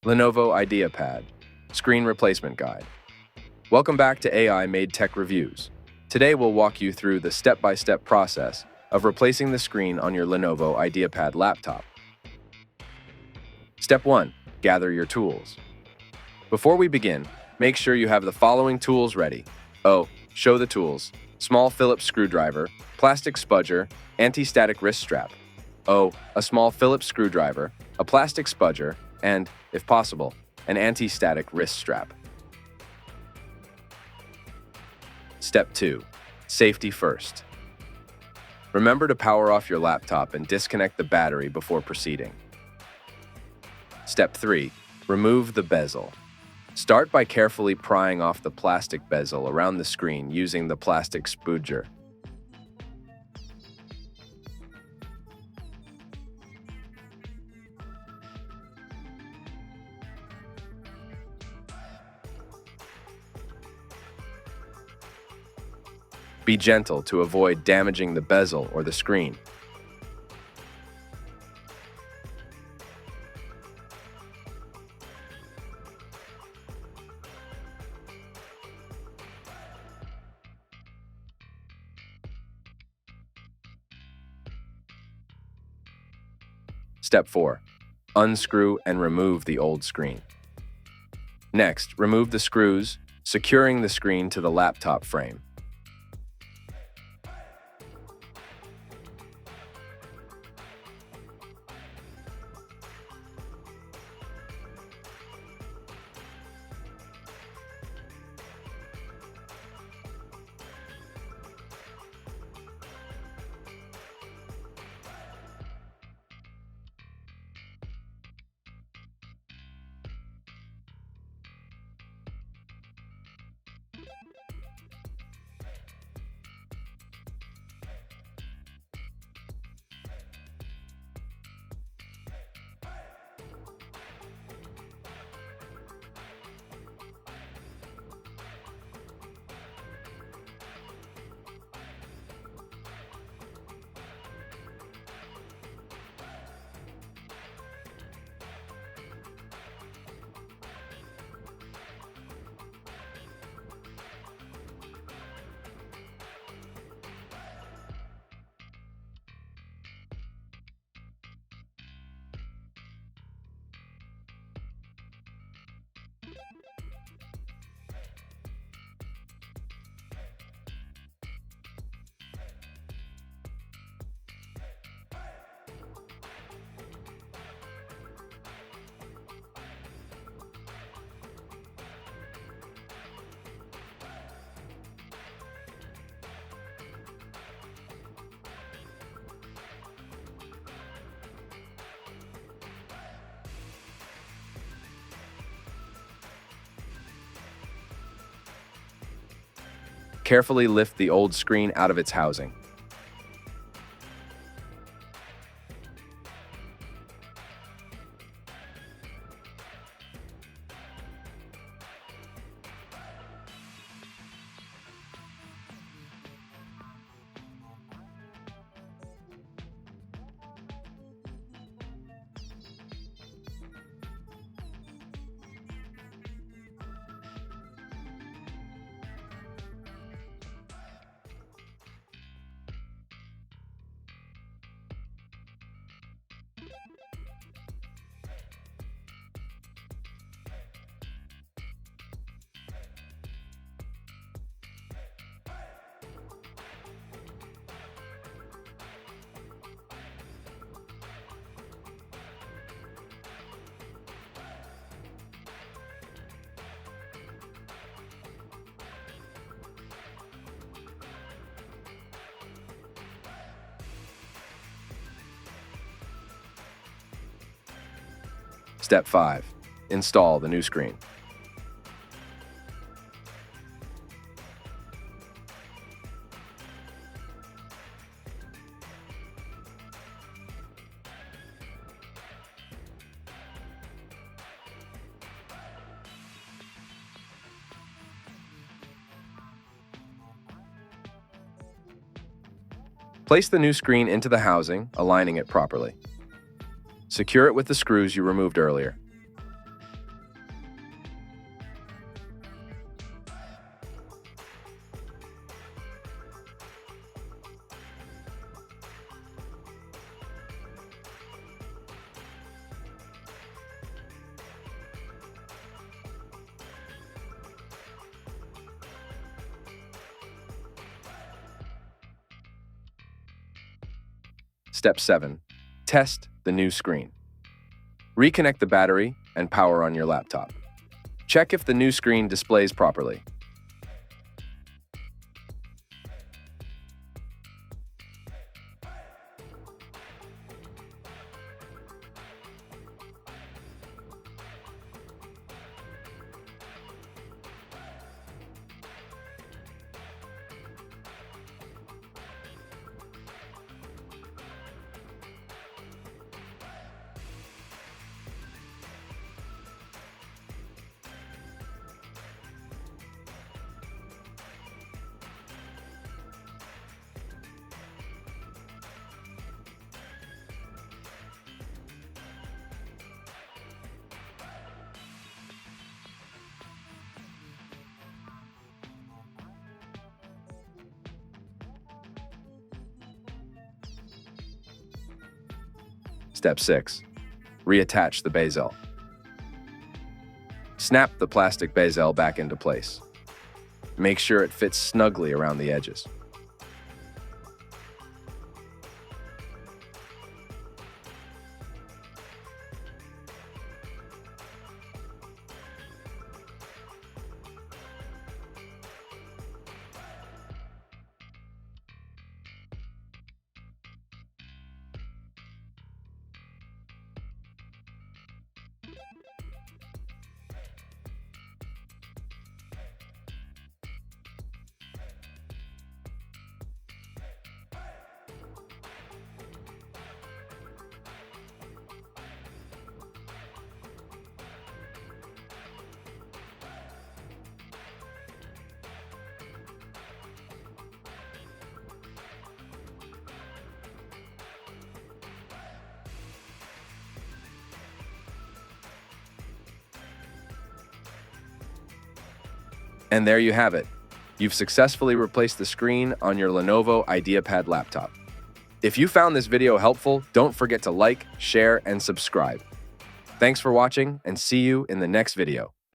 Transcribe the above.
LENOVO IDEAPAD, Screen Replacement Guide. Welcome back to AI Made Tech Reviews. Today we'll walk you through the step-by-step process of replacing the screen on your LENOVO IDEAPAD laptop. Step 1. Gather your tools. Before we begin, make sure you have the following tools ready. Show the tools: small Phillips screwdriver, plastic spudger, anti-static wrist strap. A small Phillips screwdriver, a plastic spudger, and, if possible, an anti-static wrist strap. Step 2. Safety first. Remember to power off your laptop and disconnect the battery before proceeding. Step 3. Remove the bezel. Start by carefully prying off the plastic bezel around the screen using the plastic spudger. Be gentle to avoid damaging the bezel or the screen. Step 4. Unscrew and remove the old screen. Next, remove the screws, securing the screen to the laptop frame. Carefully lift the old screen out of its housing. Step 5. Install the new screen. Place the new screen into the housing, aligning it properly. Secure it with the screws you removed earlier. Step 7. Test the new screen. Reconnect the battery and power on your laptop. Check if the new screen displays properly. Step 6. Reattach the bezel. Snap the plastic bezel back into place. Make sure it fits snugly around the edges. And there you have it. You've successfully replaced the screen on your Lenovo IDEAPAD laptop. If you found this video helpful, don't forget to like, share, and subscribe. Thanks for watching, and see you in the next video.